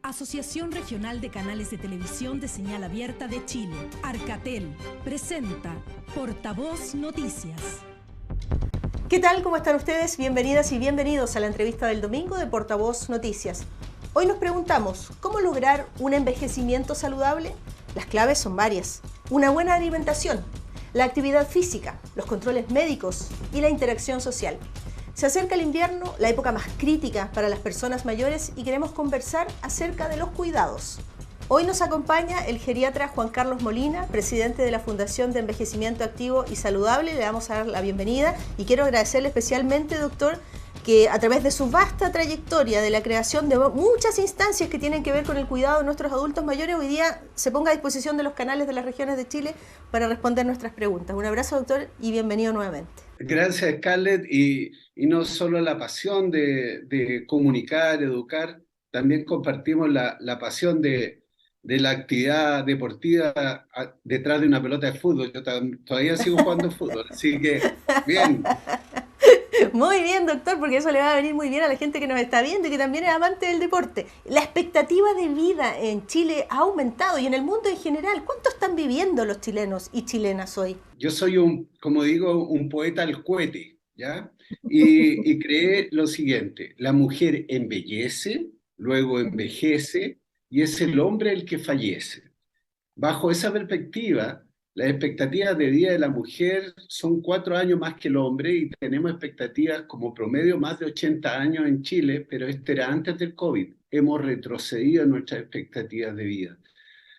Asociación Regional de Canales de Televisión de Señal Abierta de Chile, Arcatel, presenta Portavoz Noticias. ¿Qué tal? ¿Cómo están ustedes? Bienvenidas y bienvenidos a la entrevista del domingo de Portavoz Noticias. Hoy nos preguntamos, ¿cómo lograr un envejecimiento saludable? Las claves son varias. Una buena alimentación, la actividad física, los controles médicos y la interacción social. Se acerca el invierno, la época más crítica para las personas mayores, y queremos conversar acerca de los cuidados. Hoy nos acompaña el geriatra Juan Carlos Molina, presidente de la Fundación de Envejecimiento Activo y Saludable. Le damos a dar la bienvenida y quiero agradecerle especialmente, doctor, que a través de su vasta trayectoria de la creación de muchas instancias que tienen que ver con el cuidado de nuestros adultos mayores, hoy día se ponga a disposición de los canales de las regiones de Chile para responder nuestras preguntas. Un abrazo, doctor, y bienvenido nuevamente. Gracias, Scarlett, y no solo la pasión de comunicar, educar, también compartimos la pasión de la actividad deportiva detrás de una pelota de fútbol. Yo todavía sigo jugando fútbol, así que bien. Muy bien, doctor, porque eso le va a venir muy bien a la gente que nos está viendo y que también es amante del deporte. La expectativa de vida en Chile ha aumentado y en el mundo en general. ¿Cuánto están viviendo los chilenos y chilenas hoy? Yo soy como digo, un poeta al cohete, ¿ya? Y creé lo siguiente: la mujer embellece, luego envejece y es el hombre el que fallece. Bajo esa perspectiva, las expectativas de vida de la mujer son 4 años más que el hombre y tenemos expectativas como promedio más de 80 años en Chile, pero este era antes del COVID. Hemos retrocedido en nuestras expectativas de vida.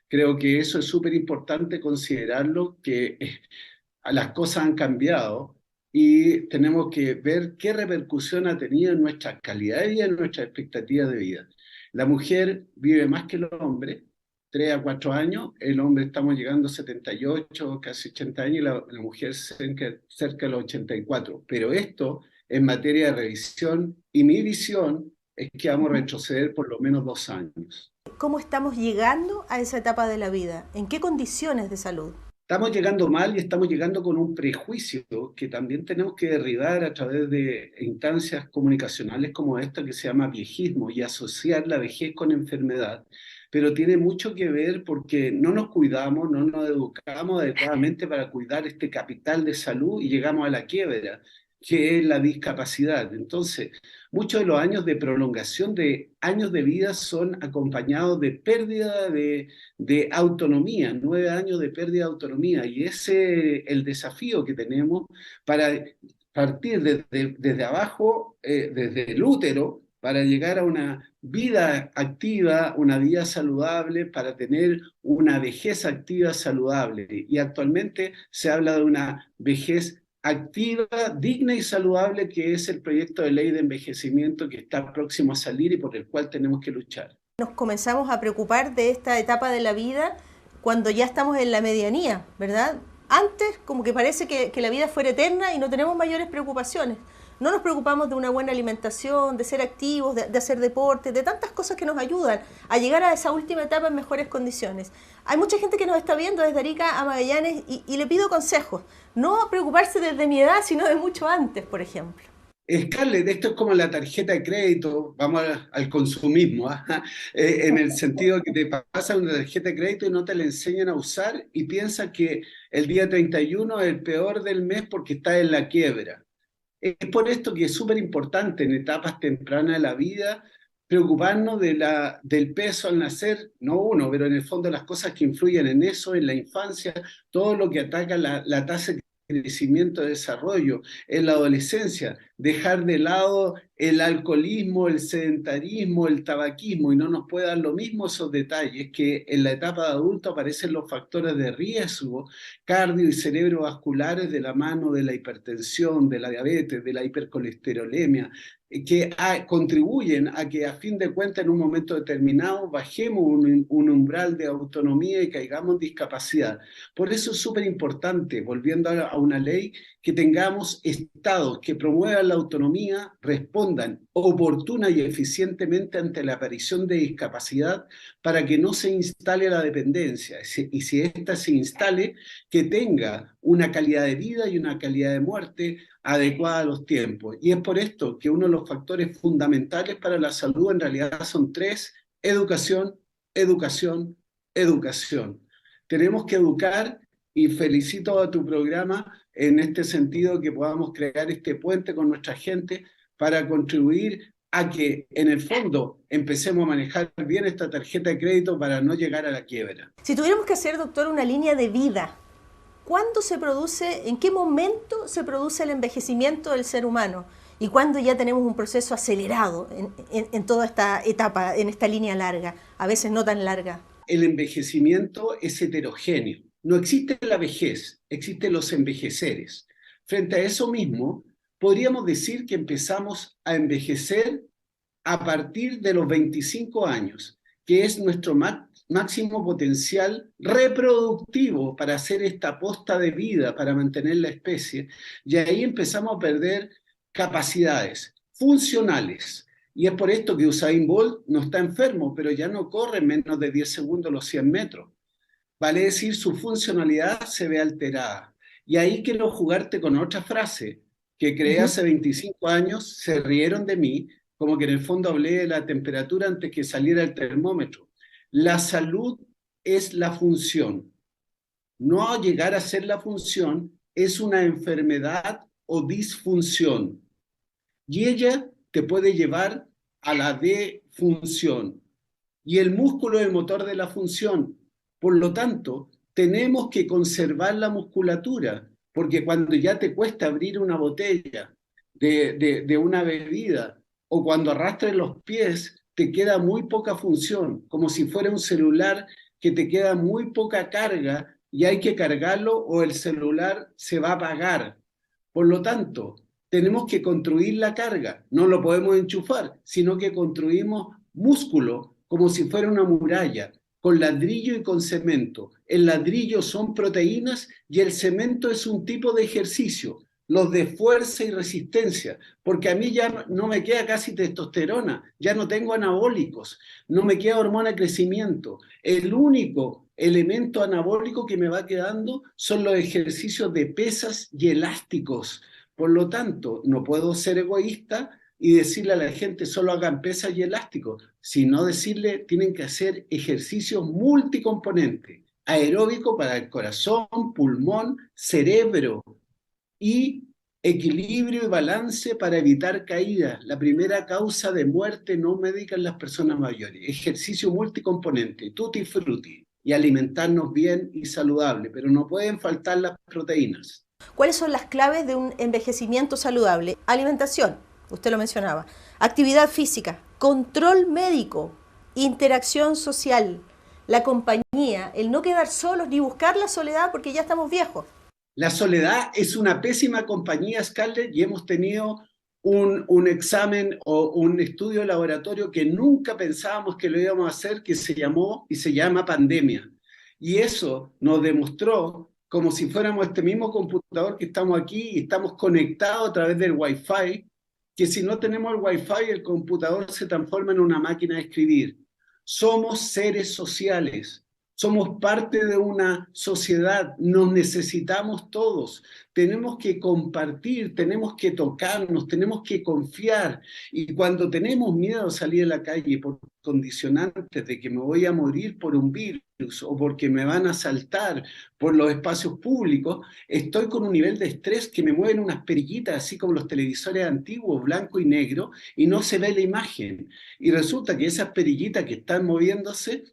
Creo que eso es súper importante considerarlo, que las cosas han cambiado y tenemos que ver qué repercusión ha tenido en nuestra calidad de vida, en nuestras expectativas de vida. La mujer vive más que el hombre, 3 a 4 años, el hombre estamos llegando a 78, casi 80 años, y la mujer cerca de los 84. Pero esto en materia de revisión, y mi visión es que vamos a retroceder por lo menos 2 años. ¿Cómo estamos llegando a esa etapa de la vida? ¿En qué condiciones de salud? Estamos llegando mal y estamos llegando con un prejuicio que también tenemos que derribar a través de instancias comunicacionales como esta, que se llama viejismo, y asociar la vejez con enfermedad. Pero tiene mucho que ver porque no nos cuidamos, no nos educamos adecuadamente para cuidar este capital de salud y llegamos a la quiebra, que es la discapacidad. Entonces, muchos de los años de prolongación de años de vida son acompañados de pérdida de autonomía, 9 años de pérdida de autonomía, y ese es el desafío que tenemos para partir desde abajo, desde el útero, para llegar a una vida activa, una vida saludable, para tener una vejez activa saludable. Y actualmente se habla de una vejez activa, digna y saludable, que es el proyecto de ley de envejecimiento que está próximo a salir y por el cual tenemos que luchar. Nos comenzamos a preocupar de esta etapa de la vida cuando ya estamos en la medianía, ¿verdad? Antes como que parece que la vida fuera eterna y no tenemos mayores preocupaciones. No nos preocupamos de una buena alimentación, de ser activos, de hacer deporte, de tantas cosas que nos ayudan a llegar a esa última etapa en mejores condiciones. Hay mucha gente que nos está viendo desde Arica a Magallanes y le pido consejos. No preocuparse desde mi edad, sino de mucho antes, por ejemplo. Scarlett, esto es como la tarjeta de crédito, vamos al consumismo, en el sentido que te pasan una tarjeta de crédito y no te la enseñan a usar y piensas que el día 31 es el peor del mes porque estás en la quiebra. Es por esto que es súper importante en etapas tempranas de la vida preocuparnos del peso al nacer, no uno, pero en el fondo las cosas que influyen en eso, en la infancia, todo lo que ataca la tasa de crecimiento, de desarrollo, en la adolescencia, dejar de lado el alcoholismo, el sedentarismo, el tabaquismo, y no nos puede dar lo mismo esos detalles, que en la etapa de adulto aparecen los factores de riesgo cardio y cerebrovasculares de la mano de la hipertensión, de la diabetes, de la hipercolesterolemia, que contribuyen a que a fin de cuentas en un momento determinado bajemos un umbral de autonomía y caigamos en discapacidad. Por eso es súper importante, volviendo a una ley, que tengamos estados que promuevan la autonomía, respondan oportuna y eficientemente ante la aparición de discapacidad para que no se instale la dependencia, y si ésta se instale, que tenga una calidad de vida y una calidad de muerte adecuada a los tiempos. Y es por esto que uno de los factores fundamentales para la salud en realidad son 3, educación, educación, educación. Tenemos que educar y felicito a tu programa en este sentido que podamos crear este puente con nuestra gente para contribuir a que en el fondo empecemos a manejar bien esta tarjeta de crédito para no llegar a la quiebra. Si tuviéramos que hacer, doctor, una línea de vida, ¿cuándo se produce, en qué momento se produce el envejecimiento del ser humano? ¿Y cuándo ya tenemos un proceso acelerado en toda esta etapa, en esta línea larga, a veces no tan larga? El envejecimiento es heterogéneo. No existe la vejez, existen los envejeceres. Frente a eso mismo, podríamos decir que empezamos a envejecer a partir de los 25 años, que es nuestro máximo potencial reproductivo para hacer esta posta de vida, para mantener la especie, y ahí empezamos a perder capacidades funcionales. Y es por esto que Usain Bolt no está enfermo, pero ya no corre en menos de 10 segundos los 100 metros. Vale decir, su funcionalidad se ve alterada. Y ahí quiero jugarte con otra frase que creé hace 25 años, se rieron de mí, como que en el fondo hablé de la temperatura antes que saliera el termómetro. La salud es la función. No llegar a ser la función es una enfermedad o disfunción. Y ella te puede llevar a la defunción. Y el músculo es el motor de la función. Por lo tanto, tenemos que conservar la musculatura, porque cuando ya te cuesta abrir una botella de una bebida, o cuando arrastras los pies, te queda muy poca función, como si fuera un celular que te queda muy poca carga y hay que cargarlo o el celular se va a apagar. Por lo tanto, tenemos que construir la carga, no lo podemos enchufar, sino que construimos músculo como si fuera una muralla, con ladrillo y con cemento. El ladrillo son proteínas y el cemento es un tipo de ejercicio, los de fuerza y resistencia, porque a mí ya no me queda casi testosterona, ya no tengo anabólicos, no me queda hormona de crecimiento. El único elemento anabólico que me va quedando son los ejercicios de pesas y elásticos. Por lo tanto, no puedo ser egoísta y decirle a la gente solo hagan pesas y elásticos, sino decirle tienen que hacer ejercicios multicomponentes, aeróbico para el corazón, pulmón, cerebro y equilibrio y balance para evitar caídas. La primera causa de muerte no médica en las personas mayores. Ejercicio multicomponente, tutti frutti, y alimentarnos bien y saludable, pero no pueden faltar las proteínas. ¿Cuáles son las claves de un envejecimiento saludable? Alimentación, usted lo mencionaba, actividad física, control médico, interacción social, la compañía, el no quedar solos ni buscar la soledad porque ya estamos viejos. La soledad es una pésima compañía, Scarlett, y hemos tenido un examen o un estudio de laboratorio que nunca pensábamos que lo íbamos a hacer, que se llamó y se llama pandemia. Y eso nos demostró, como si fuéramos este mismo computador que estamos aquí y estamos conectados a través del Wi-Fi, que si no tenemos el Wi-Fi, el computador se transforma en una máquina de escribir. Somos seres sociales. Somos parte de una sociedad, nos necesitamos todos, tenemos que compartir, tenemos que tocarnos, tenemos que confiar. Y cuando tenemos miedo a salir a la calle por condicionantes de que me voy a morir por un virus o porque me van a asaltar por los espacios públicos, estoy con un nivel de estrés que me mueven unas perillitas, así como los televisores antiguos, blanco y negro, y no se ve la imagen. Y resulta que esas perillitas que están moviéndose,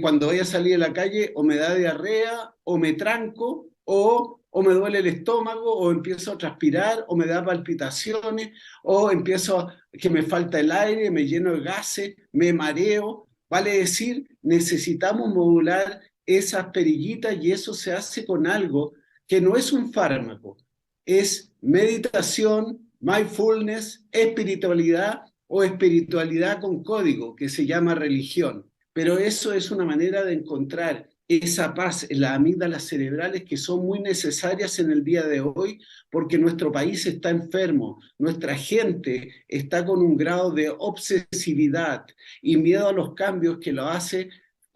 cuando voy a salir a la calle o me da diarrea o me tranco o me duele el estómago o empiezo a transpirar o me da palpitaciones o empiezo que me falta el aire, me lleno de gases, me mareo. Vale decir, necesitamos modular esas perillitas y eso se hace con algo que no es un fármaco, es meditación, mindfulness, espiritualidad o espiritualidad con código que se llama religión. Pero eso es una manera de encontrar esa paz en las amígdalas cerebrales que son muy necesarias en el día de hoy porque nuestro país está enfermo, nuestra gente está con un grado de obsesividad y miedo a los cambios que lo hace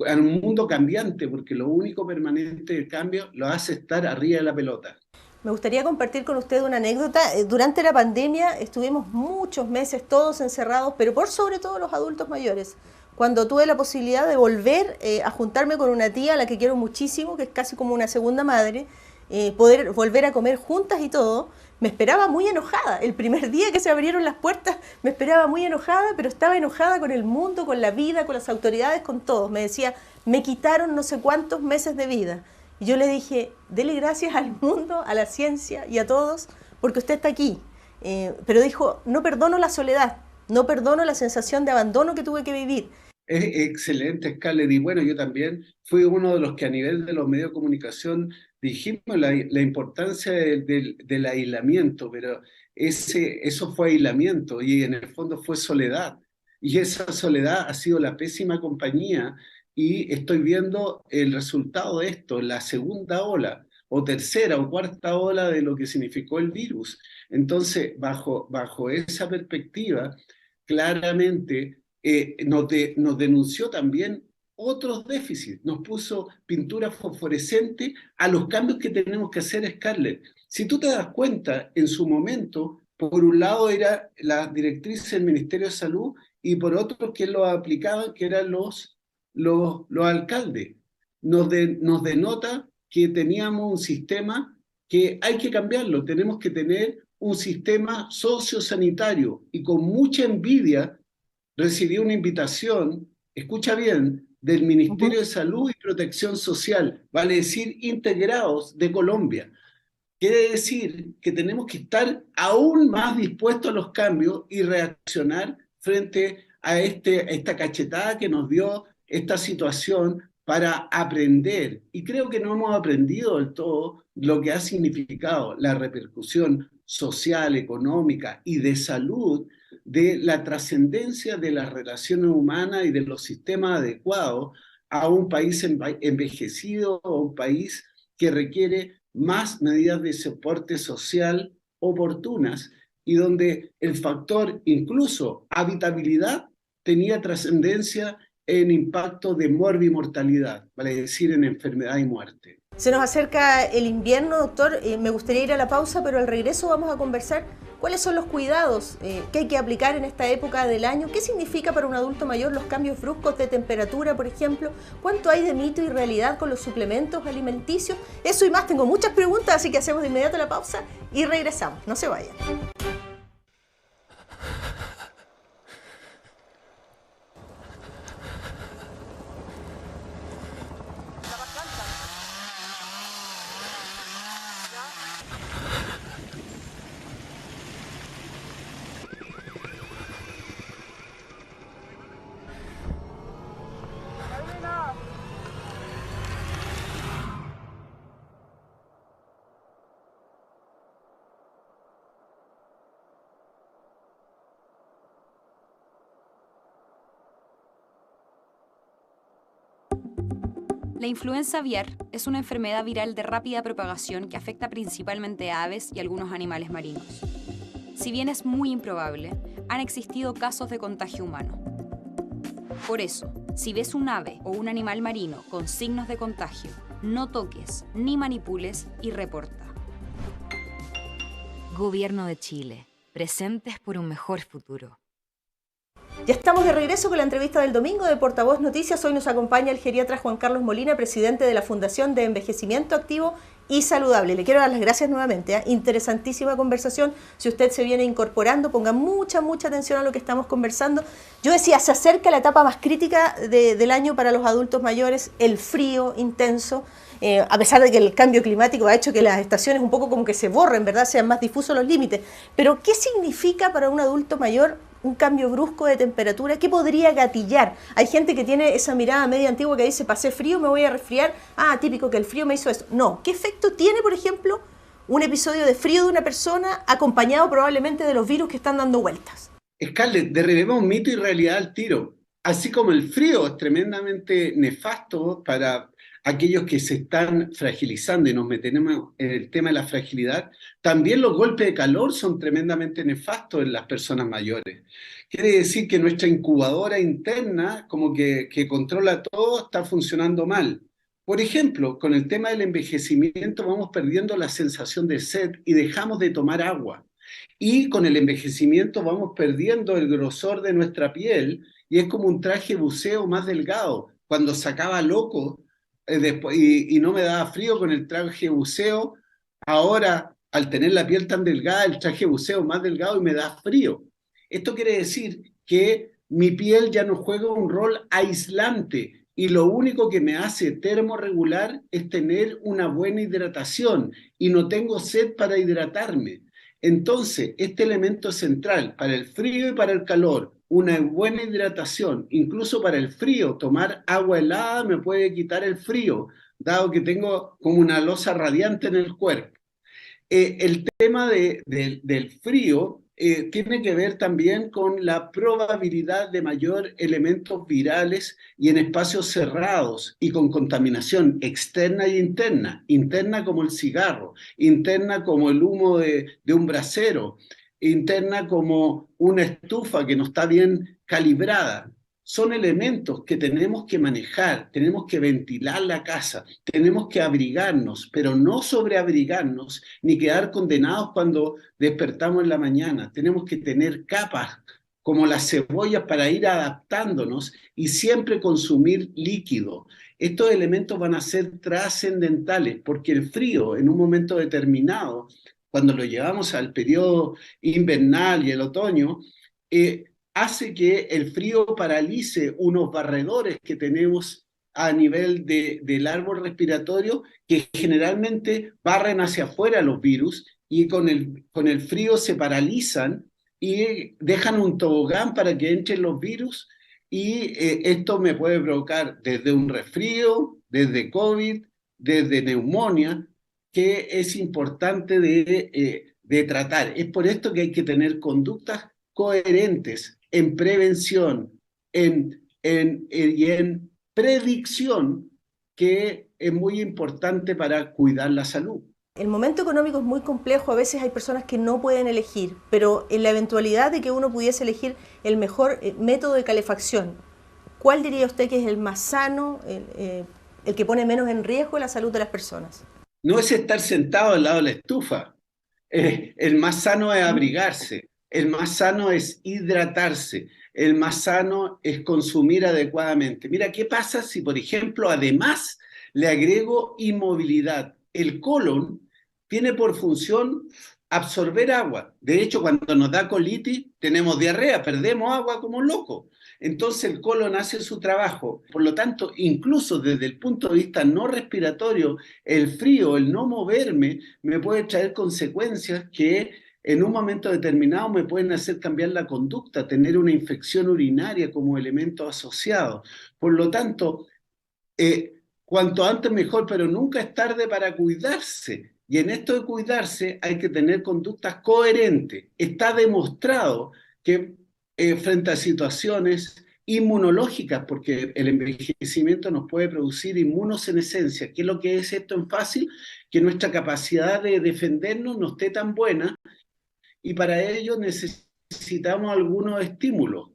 a un mundo cambiante, porque lo único permanente del cambio lo hace estar arriba de la pelota. Me gustaría compartir con usted una anécdota. Durante la pandemia estuvimos muchos meses todos encerrados, pero por sobre todo los adultos mayores. cuando tuve la posibilidad de volver a juntarme con una tía a la que quiero muchísimo, que es casi como una segunda madre, poder volver a comer juntas y todo, me esperaba muy enojada. El primer día que se abrieron las puertas me esperaba muy enojada, pero estaba enojada con el mundo, con la vida, con las autoridades, con todos. Me decía, me quitaron no sé cuántos meses de vida. Y yo le dije, dele gracias al mundo, a la ciencia y a todos, porque usted está aquí. Pero dijo, no perdono la soledad, no perdono la sensación de abandono que tuve que vivir. Es excelente, Scarlett. Y bueno, yo también fui uno de los que a nivel de los medios de comunicación dijimos la importancia del aislamiento, pero eso fue aislamiento y en el fondo fue soledad. Y esa soledad ha sido la pésima compañía y estoy viendo el resultado de esto, la segunda ola o tercera o cuarta ola de lo que significó el virus. Entonces, bajo esa perspectiva, claramente nos denunció también otros déficits, nos puso pintura fosforescente a los cambios que tenemos que hacer, Scarlett. Si tú te das cuenta, en su momento, por un lado era la directriz del Ministerio de Salud y por otro que lo aplicaban, que eran los alcaldes. Nos denota que teníamos un sistema que hay que cambiarlo, tenemos que tener un sistema sociosanitario y con mucha envidia recibí una invitación, escucha bien, del Ministerio de Salud y Protección Social, vale decir, integrados de Colombia. Quiere decir que tenemos que estar aún más dispuestos a los cambios y reaccionar frente a esta cachetada que nos dio esta situación para aprender. Y creo que no hemos aprendido del todo lo que ha significado la repercusión social, económica y de salud de la trascendencia de las relaciones humanas y de los sistemas adecuados a un país envejecido, a un país que requiere más medidas de soporte social oportunas y donde el factor incluso habitabilidad tenía trascendencia en impacto de morbimortalidad, vale decir, en enfermedad y muerte. Se nos acerca el invierno, doctor. Me gustaría ir a la pausa, pero al regreso vamos a conversar cuáles son los cuidados que hay que aplicar en esta época del año. ¿Qué significa para un adulto mayor los cambios bruscos de temperatura, por ejemplo? ¿Cuánto hay de mito y realidad con los suplementos alimenticios? Eso y más. Tengo muchas preguntas, así que hacemos de inmediato la pausa y regresamos. No se vayan. La influenza aviar es una enfermedad viral de rápida propagación que afecta principalmente a aves y algunos animales marinos. Si bien es muy improbable, han existido casos de contagio humano. Por eso, si ves un ave o un animal marino con signos de contagio, no toques ni manipules y reporta. Gobierno de Chile. Presentes por un mejor futuro. Ya estamos de regreso con la entrevista del domingo de Portavoz Noticias. Hoy nos acompaña el geriatra Juan Carlos Molina, presidente de la Fundación de Envejecimiento Activo y Saludable. Le quiero dar las gracias nuevamente. Interesantísima conversación. Si usted se viene incorporando, ponga mucha atención a lo que estamos conversando. Yo decía, se acerca la etapa más crítica del año para los adultos mayores, el frío intenso. A pesar de que el cambio climático ha hecho que las estaciones un poco como que se borren, ¿verdad? Sean más difusos los límites. Pero, ¿qué significa para un adulto mayor un cambio brusco de temperatura? ¿Qué podría gatillar? Hay gente que tiene esa mirada media antigua que dice, pasé frío, me voy a resfriar. Ah, típico que el frío me hizo eso. No. ¿Qué efecto tiene, por ejemplo, un episodio de frío de una persona acompañado probablemente de los virus que están dando vueltas? Scarlett, derribemos mito y realidad al tiro. Así como el frío es tremendamente nefasto para aquellos que se están fragilizando y nos metemos en el tema de la fragilidad, también los golpes de calor son tremendamente nefastos en las personas mayores. Quiere decir que nuestra incubadora interna, como que controla todo, está funcionando mal. Por ejemplo, con el tema del envejecimiento vamos perdiendo la sensación de sed y dejamos de tomar agua. Y con el envejecimiento vamos perdiendo el grosor de nuestra piel y es como un traje buceo más delgado. Cuando sacaba loco después, y no me daba frío con el traje buceo, ahora al tener la piel tan delgada, el traje buceo más delgado y me da frío. Esto quiere decir que mi piel ya no juega un rol aislante y lo único que me hace termorregular es tener una buena hidratación y no tengo sed para hidratarme. Entonces, este elemento central para el frío y para el calor, una buena hidratación, incluso para el frío, tomar agua helada me puede quitar el frío, dado que tengo como una losa radiante en el cuerpo. El tema del frío tiene que ver también con la probabilidad de mayor elementos virales y en espacios cerrados y con contaminación externa e interna, interna como el cigarro, interna como el humo de un brasero, interna como una estufa que no está bien calibrada. Son elementos que tenemos que manejar, tenemos que ventilar la casa, tenemos que abrigarnos, pero no sobreabrigarnos ni quedar condenados cuando despertamos en la mañana. Tenemos que tener capas como las cebollas para ir adaptándonos y siempre consumir líquido. Estos elementos van a ser trascendentales porque el frío en un momento determinado, cuando lo llevamos al periodo invernal y el otoño, hace que el frío paralice unos barredores que tenemos a nivel del árbol respiratorio que generalmente barren hacia afuera los virus y con el frío se paralizan y dejan un tobogán para que entren los virus y esto me puede provocar desde un resfrío, desde COVID, desde neumonía, que es importante de tratar. Es por esto que hay que tener conductas coherentes en prevención y en predicción, que es muy importante para cuidar la salud. El momento económico es muy complejo, a veces hay personas que no pueden elegir, pero en la eventualidad de que uno pudiese elegir el mejor método de calefacción, ¿cuál diría usted que es el más sano, el que pone menos en riesgo la salud de las personas? No es estar sentado al lado de la estufa. El más sano es abrigarse, el más sano es hidratarse, el más sano es consumir adecuadamente. Mira, ¿qué pasa si, por ejemplo, además le agrego inmovilidad? El colon tiene por función absorber agua. De hecho, cuando nos da colitis, tenemos diarrea, perdemos agua como locos. Entonces el colon hace su trabajo. Por lo tanto, incluso desde el punto de vista no respiratorio, el frío, el no moverme, me puede traer consecuencias que en un momento determinado me pueden hacer cambiar la conducta, tener una infección urinaria como elemento asociado. Por lo tanto, cuanto antes mejor, pero nunca es tarde para cuidarse. Y en esto de cuidarse hay que tener conductas coherentes. Está demostrado que frente a situaciones inmunológicas, porque el envejecimiento nos puede producir inmunosenescencia. ¿Qué es lo que es esto en fácil? Que nuestra capacidad de defendernos no esté tan buena y para ello necesitamos algunos estímulos,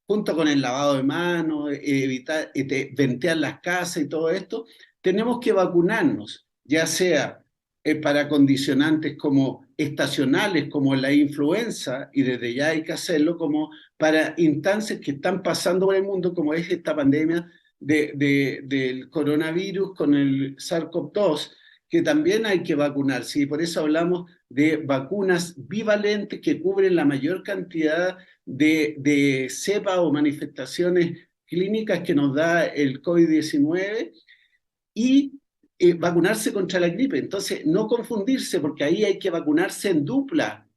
junto con el lavado de manos, evitar ventear las casas y todo esto. Tenemos que vacunarnos, ya sea para condicionantes como estacionales, como la influenza, y desde ya hay que hacerlo, como para instancias que están pasando por el mundo, como es esta pandemia del coronavirus con el SARS-CoV-2, que también hay que vacunarse, y por eso hablamos de vacunas bivalentes que cubren la mayor cantidad de cepas o manifestaciones clínicas que nos da el COVID-19, y vacunarse contra la gripe. Entonces, no confundirse, porque ahí hay que vacunarse en dupla.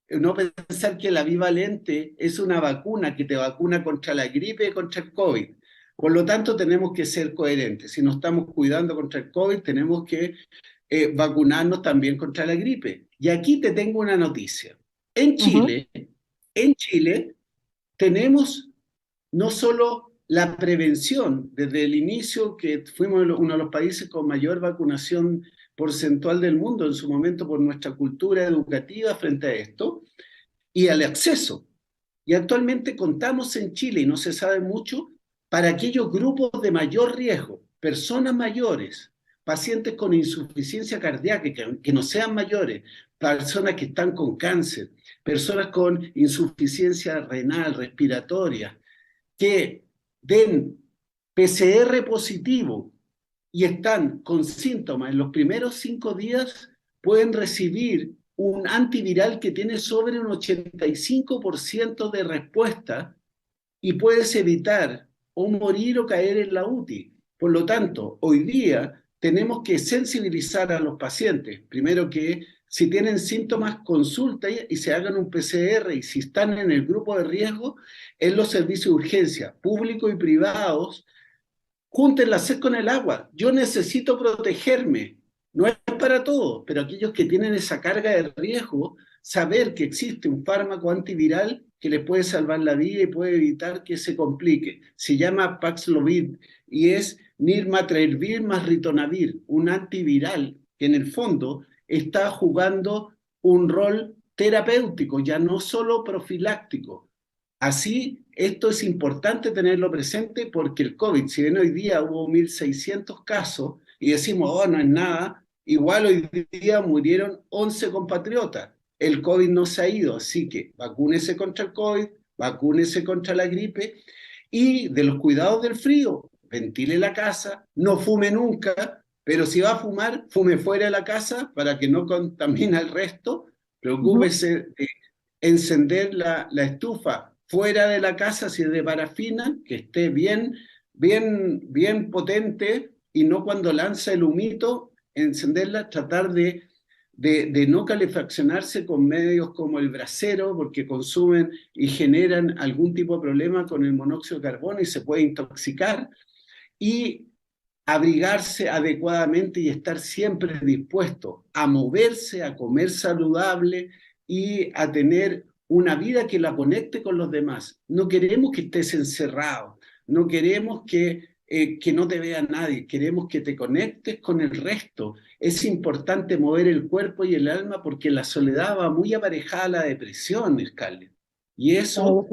No pensar que la bivalente es una vacuna que te vacuna contra la gripe y contra el COVID. Por lo tanto, tenemos que ser coherentes. Si nos estamos cuidando contra el COVID, tenemos que vacunarnos también contra la gripe. Y aquí te tengo una noticia. En Chile tenemos no solo la prevención, desde el inicio, que fuimos uno de los países con mayor vacunación porcentual del mundo en su momento por nuestra cultura educativa frente a esto, y al acceso. Y actualmente contamos en Chile, y no se sabe mucho, para aquellos grupos de mayor riesgo, personas mayores, pacientes con insuficiencia cardíaca, que no sean mayores, personas que están con cáncer, personas con insuficiencia renal, respiratoria, que den PCR positivo y están con síntomas en los primeros 5 días, pueden recibir un antiviral que tiene sobre un 85% de respuesta y puedes evitar o morir o caer en la UTI. Por lo tanto, hoy día tenemos que sensibilizar a los pacientes. Primero que si tienen síntomas, consulten y se hagan un PCR, y si están en el grupo de riesgo, en los servicios de urgencia, públicos y privados, junten la sed con el agua. Yo necesito protegerme. No es para todos, pero aquellos que tienen esa carga de riesgo, saber que existe un fármaco antiviral que les puede salvar la vida y puede evitar que se complique. Se llama Paxlovid y es nirmatrelvir más ritonavir, un antiviral que en el fondo está jugando un rol terapéutico, ya no solo profiláctico. Así, esto es importante tenerlo presente porque el COVID, si bien hoy día hubo 1.600 casos y decimos, oh, no es nada, igual hoy día murieron 11 compatriotas. El COVID no se ha ido, así que vacúnese contra el COVID, vacúnese contra la gripe y de los cuidados del frío, ventile la casa, no fume nunca, pero si va a fumar, fume fuera de la casa para que no contamine al resto. Preocúpese de encender la estufa fuera de la casa, si es de parafina, que esté bien potente y no cuando lanza el humito, encenderla, tratar de no calefaccionarse con medios como el brasero, porque consumen y generan algún tipo de problema con el monóxido de carbono y se puede intoxicar, y abrigarse adecuadamente y estar siempre dispuesto a moverse, a comer saludable y a tener una vida que la conecte con los demás. No queremos que estés encerrado, no queremos que no te vea nadie, queremos que te conectes con el resto. Es importante mover el cuerpo y el alma porque la soledad va muy aparejada a la depresión, Scarlett. Y eso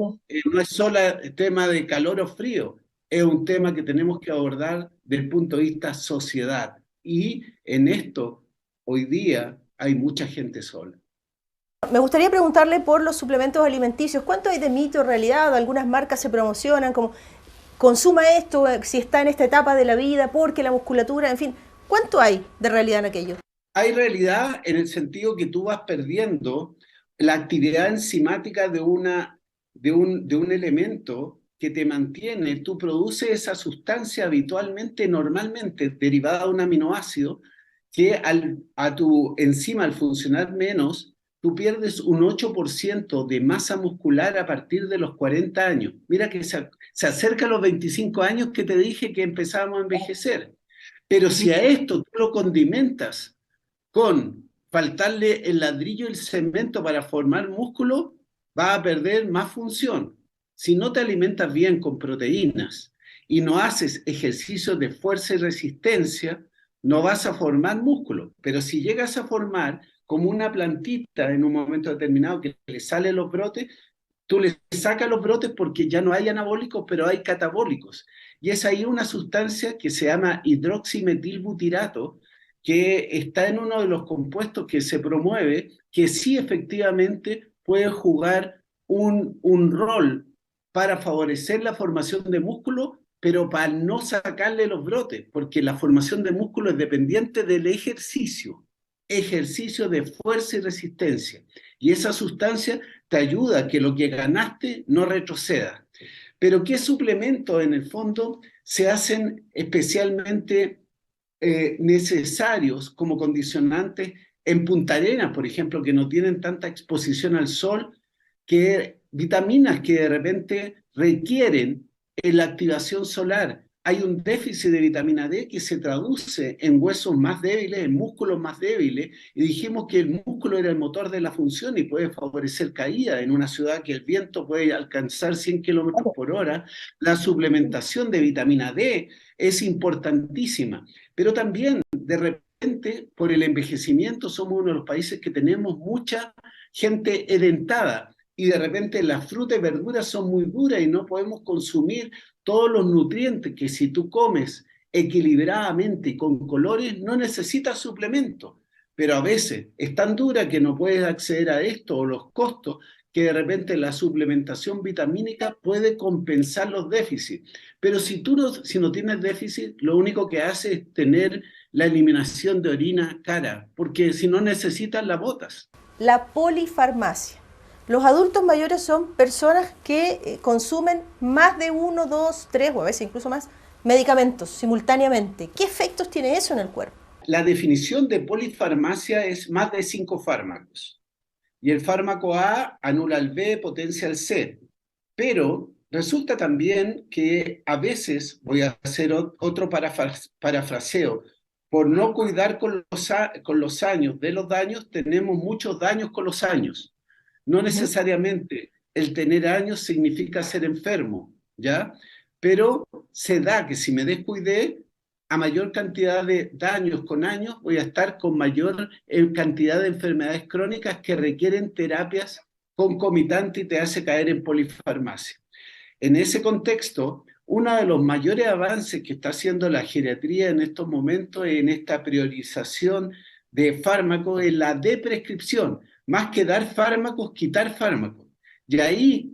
no es solo tema de calor o frío, es un tema que tenemos que abordar desde el punto de vista sociedad. Y en esto, hoy día, hay mucha gente sola. Me gustaría preguntarle por los suplementos alimenticios. ¿Cuánto hay de mito, realidad? Algunas marcas se promocionan como consuma esto si está en esta etapa de la vida, porque la musculatura, en fin. ¿Cuánto hay de realidad en aquello? Hay realidad en el sentido que tú vas perdiendo la actividad enzimática de un elemento que te mantiene. Tú produces esa sustancia habitualmente, normalmente, derivada de un aminoácido, que a tu enzima, al funcionar menos, tú pierdes un 8% de masa muscular a partir de los 40 años. Mira que se acerca a los 25 años que te dije que empezábamos a envejecer. Pero si a esto tú lo condimentas con faltarle el ladrillo y el cemento para formar músculo, vas a perder más función. Si no te alimentas bien con proteínas y no haces ejercicios de fuerza y resistencia, no vas a formar músculo. Pero si llegas a formar como una plantita en un momento determinado que le salen los brotes, tú le sacas los brotes porque ya no hay anabólicos, pero hay catabólicos. Y es ahí una sustancia que se llama hidroximetilbutirato, que está en uno de los compuestos que se promueve, que sí efectivamente puede jugar un rol para favorecer la formación de músculo, pero para no sacarle los brotes, porque la formación de músculo es dependiente del ejercicio de fuerza y resistencia. Y esa sustancia te ayuda a que lo que ganaste no retroceda. Pero ¿qué suplementos en el fondo se hacen especialmente necesarios como condicionantes en Punta Arenas, por ejemplo, que no tienen tanta exposición al sol, que vitaminas que de repente requieren en la activación solar? Hay un déficit de vitamina D que se traduce en huesos más débiles, en músculos más débiles, y dijimos que el músculo era el motor de la función y puede favorecer caída en una ciudad que el viento puede alcanzar 100 kilómetros por hora. La suplementación de vitamina D es importantísima, pero también de repente por el envejecimiento somos uno de los países que tenemos mucha gente edentada y de repente las frutas y verduras son muy duras y no podemos consumir todos los nutrientes que si tú comes equilibradamente y con colores no necesitas suplementos, pero a veces es tan dura que no puedes acceder a esto o los costos que de repente la suplementación vitamínica puede compensar los déficits. Pero si no tienes déficit, lo único que hace es tener la eliminación de orina cara, porque si no necesitas, la botas. La polifarmacia. Los adultos mayores son personas que consumen más de 1, 2, 3 o a veces incluso más medicamentos simultáneamente. ¿Qué efectos tiene eso en el cuerpo? La definición de polifarmacia es más de 5 fármacos. Y el fármaco A anula el B, potencia el C. Pero resulta también que a veces, voy a hacer otro parafraseo, por no cuidar con los años de los daños, tenemos muchos daños con los años. No necesariamente el tener años significa ser enfermo, ¿ya? Pero se da que si me descuidé, a mayor cantidad de daños con años, voy a estar con mayor cantidad de enfermedades crónicas que requieren terapias concomitantes y te hace caer en polifarmacia. En ese contexto, uno de los mayores avances que está haciendo la geriatría en estos momentos, en esta priorización de fármacos, es la deprescripción. Más que dar fármacos, quitar fármacos. Y ahí,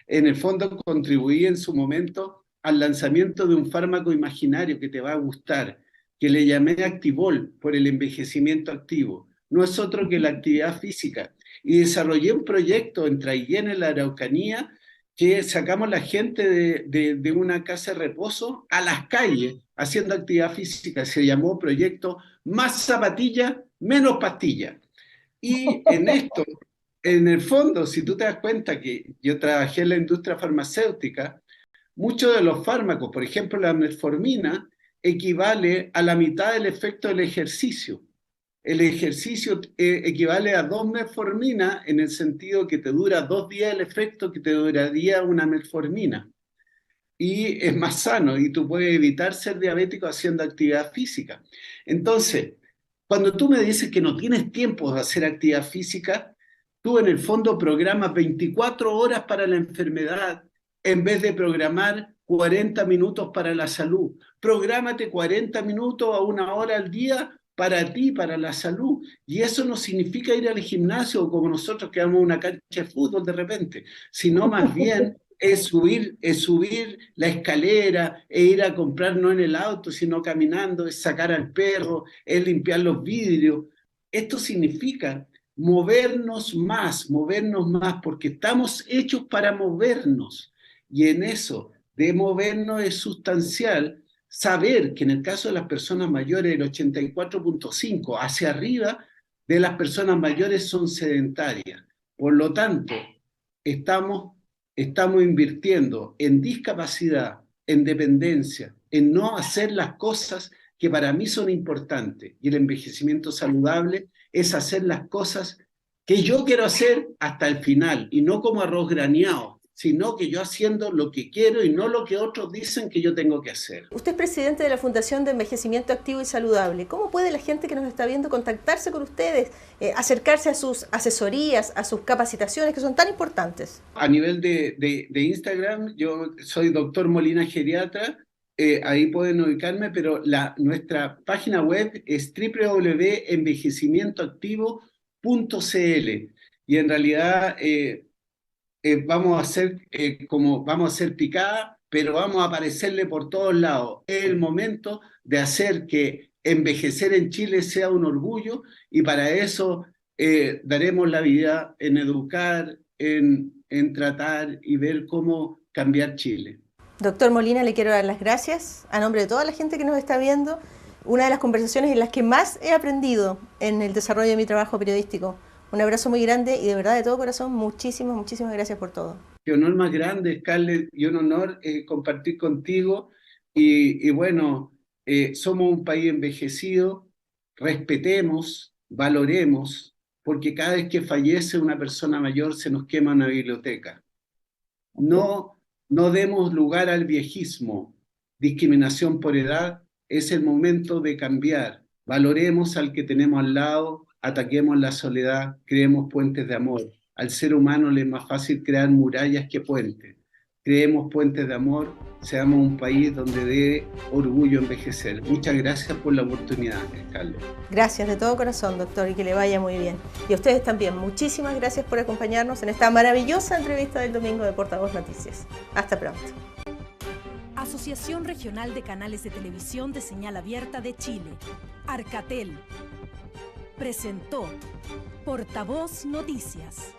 en el fondo, contribuí en su momento al lanzamiento de un fármaco imaginario que te va a gustar, que le llamé Activol por el envejecimiento activo. No es otro que la actividad física. Y desarrollé un proyecto en Traiguén, en la Araucanía, que sacamos la gente de una casa de reposo a las calles haciendo actividad física. Se llamó proyecto Más Zapatilla, Menos Pastilla. Y en esto, en el fondo, si tú te das cuenta que yo trabajé en la industria farmacéutica, muchos de los fármacos, por ejemplo la metformina, equivale a la mitad del efecto del ejercicio. El ejercicio equivale a 2 metforminas en el sentido que te dura 2 días el efecto que te duraría una metformina. Y es más sano y tú puedes evitar ser diabético haciendo actividad física. Entonces, cuando tú me dices que no tienes tiempo de hacer actividad física, tú en el fondo programas 24 horas para la enfermedad en vez de programar 40 minutos para la salud. Prográmate 40 minutos a 1 hora al día para ti, para la salud. Y eso no significa ir al gimnasio como nosotros que vamos a una cancha de fútbol de repente, sino más bien es subir la escalera, es ir a comprar no en el auto, sino caminando, es sacar al perro, es limpiar los vidrios. Esto significa movernos más, porque estamos hechos para movernos. Y en eso de movernos es sustancial saber que en el caso de las personas mayores, el 84.5 hacia arriba de las personas mayores son sedentarias. Por lo tanto, estamos invirtiendo en discapacidad, en dependencia, en no hacer las cosas que para mí son importantes. Y el envejecimiento saludable es hacer las cosas que yo quiero hacer hasta el final, y no como arroz graneado, sino que yo haciendo lo que quiero y no lo que otros dicen que yo tengo que hacer. Usted es presidente de la Fundación de Envejecimiento Activo y Saludable. ¿Cómo puede la gente que nos está viendo contactarse con ustedes, acercarse a sus asesorías, a sus capacitaciones que son tan importantes? A nivel de Instagram, yo soy Dr. Molina Geriatra, ahí pueden ubicarme, pero nuestra página web es www.envejecimientoactivo.cl y en realidad vamos a hacer picada, pero vamos a aparecerle por todos lados. Es el momento de hacer que envejecer en Chile sea un orgullo y para eso daremos la vida en educar, en tratar y ver cómo cambiar Chile. Doctor Molina, le quiero dar las gracias a nombre de toda la gente que nos está viendo. Una de las conversaciones en las que más he aprendido en el desarrollo de mi trabajo periodístico. Un abrazo muy grande y de verdad, de todo corazón, muchísimas gracias por todo. Qué honor más grande, Scarlett, y un honor compartir contigo. Y bueno, somos un país envejecido, respetemos, valoremos, porque cada vez que fallece una persona mayor se nos quema una biblioteca. No demos lugar al viejismo, discriminación por edad, es el momento de cambiar. Valoremos al que tenemos al lado, ataquemos la soledad, creemos puentes de amor. Al ser humano le es más fácil crear murallas que puentes. creemos puentes de amor, seamos un país donde dé orgullo envejecer. Muchas gracias por la oportunidad, Carlos. Gracias de todo corazón, doctor, y que le vaya muy bien. Y a ustedes también, muchísimas gracias por acompañarnos en esta maravillosa entrevista del domingo de Portavoz Noticias. Hasta pronto. Asociación Regional de Canales de Televisión de Señal Abierta de Chile, Arcatel, presentó Portavoz Noticias.